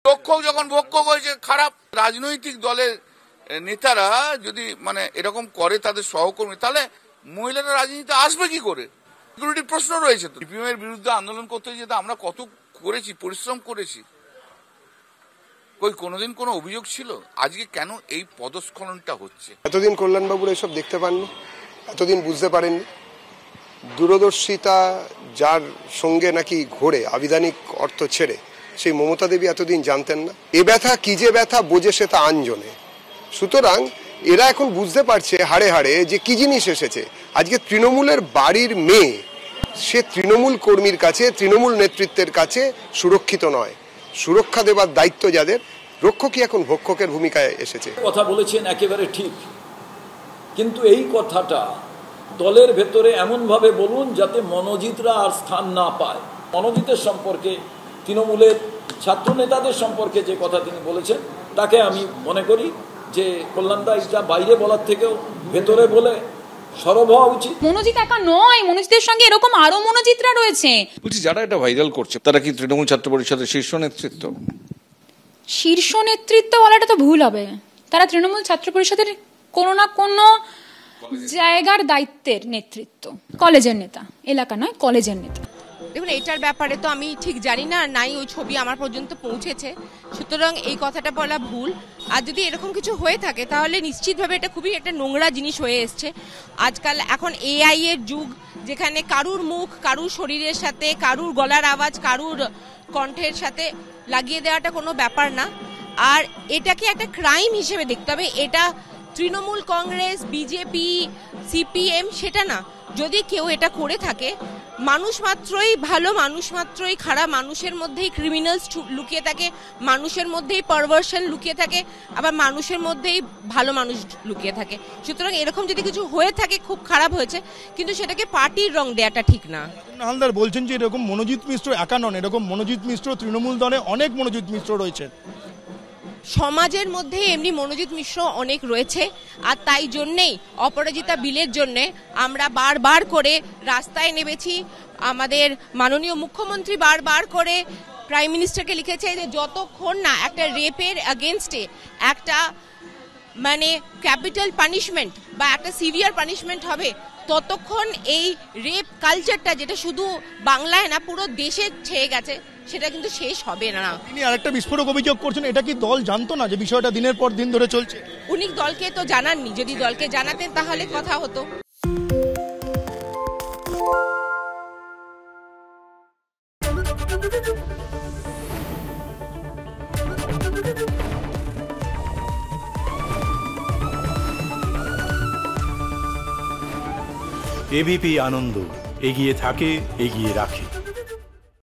পক্ষ যখন বক্ষ হয়েছে খারাপ, রাজনৈতিক দলের নেতারা যদি মানে এরকম করে তাদের সহকর্মী, তাহলে মহিলারা রাজনীতিতে আসবে কি করে? সিকিউরিটির প্রশ্ন রয়েছে। তো সিপিএম এর বিরুদ্ধে আন্দোলন করতে যেতে আমরা কত করেছি, পরিশ্রম করেছি, কই কোনোদিন কোনো অভিযোগ ছিল? আজকে কেন এই পদস্খলনটা হচ্ছে? এতদিন কল্যাণবাবুরা এসব দেখতে পাননি, এতদিন বুঝতে পারেননি। দূরদর্শিতা যার সঙ্গে নাকি ঘোরে আবিধানিক অর্থ ছেড়ে, সেই মমতা দেবী এতদিন জানতেন না। এ ব্যথা কি যে ব্যথা বোঝে সে তা আনজনে। সুতরাং এরা এখন বুঝতে পারছে হাড়ে হাড়ে যে কি জিনিস এসেছে। আজকে তৃণমূলের বাড়ির মেয়ে সে তৃণমূল কর্মীর কাছে, তৃণমূল নেতৃত্বের কাছে সুরক্ষিত নয়। সুরক্ষা দেবার দায়িত্ব যাদের, রক্ষকই এখন ভক্ষকের ভূমিকায় এসেছে। কথা বলেছেন একেবারে ঠিক, কিন্তু এই কথাটা দলের ভেতরে এমনভাবে বলুন যাতে মনোজিতরা আর স্থান না পায়। মনোজিতের সম্পর্কে, তৃণমূলের ছাত্র নেতাদের সম্পর্কে যে কথা তিনি বলেছেন, তাকে আমি মনে করি যে কল্যাণদা এটা বাইরে বলার থেকেও ভেতরে বলে সরব হওয়া উচিত। মনোজিৎ একা নয়, মনোজিতের সঙ্গে এরকম আরো মনোজিতরা রয়েছে। বলছি, যারা এটা ভাইরাল করছে তারা কি তৃণমূল ছাত্র পরিষদের শীর্ষ নেতৃত্ব? শীর্ষ নেতৃত্ব বলাটা তো ভুল হবে। তারা তৃণমূল ছাত্র পরিষদের কোনো না কোনো জায়গার দায়িত্বের নেতৃত্ব, কলেজের নেতা, এলাকা নয় কলেজের নেতা। দেখুন, এটার ব্যাপারে তো আমি ঠিক জানি না, নাই ওই ছবি আমার পর্যন্ত পৌঁছেছে, সুতরাং এই কথাটা বলা ভুল। আর যদি এরকম কিছু হয়ে থাকে তাহলে নিশ্চিতভাবে এটা খুবই একটা নোংরা জিনিস হয়ে এসছে। আজকাল এখন এআই এর যুগ, যেখানে কারুর মুখ কারুর শরীরের সাথে, কারুর গলার আওয়াজ কারুর কণ্ঠের সাথে লাগিয়ে দেওয়াটা কোনো ব্যাপার না। আর এটাকে একটা ক্রাইম হিসেবে দেখতে হবে। এটা তৃণমূল কংগ্রেস, বিজেপি, সিপিএম সেটা না। যদি কেউ এটা করে থাকে, মানুষ মাত্রই ভালো, মানুষ মাত্রই খারাপ, মানুষের মধ্যেই ক্রিমিনালস লুকিয়ে থাকে, মানুষের মধ্যেই পারভার্সন লুকিয়ে থাকে, আবার মানুষের মধ্যেই ভালো মানুষ লুকিয়ে থাকে। সুতরাং এরকম যদি কিছু হয়ে থাকে খুব খারাপ হয়েছে, কিন্তু সেটাকে পার্টির রং দেওয়াটা ঠিক না। হালদার বলছেন যে এরকম মনোজিৎ মিশ্র একা নন, এরকম মনোজিৎ মিশ্র তৃণমূল দলে অনেক মনোজিৎ মিশ্র রয়েছে। সমাজের মধ্যে এমনি মনোজিৎ মিশ্র অনেক রয়েছে, আর তাই জন্যেই অপরাজিতা বিলের জন্যে আমরা বারবার করে রাস্তায় নেমেছি। আমাদের মাননীয় মুখ্যমন্ত্রী বারবার করে প্রাইম মিনিস্টারকে লিখেছে যে যতক্ষণ না একটা রেপের এগেনস্টে একটা মানে ক্যাপিটাল পানিশমেন্ট বা একটা সিভিয়ার পানিশমেন্ট হবে, ততক্ষণ এই রেপ কালচারটা, যেটা শুধু বাংলায় না পুরো দেশে ছেয়ে গেছে, সেটা কিন্তু শেষ হবে না। তিনি আরেকটা বিস্ফোরক অভিযোগ করছেন, এটা কি দল জানতো না যে বিষয়টা দিনের পর দিন ধরে চলছে? উনি দলকে তো জানাননি, যদি দলকে জানাতেন তাহলে কথা হতো। এবিপি আনন্দ এগিয়ে থাকে, এগিয়ে রাখে।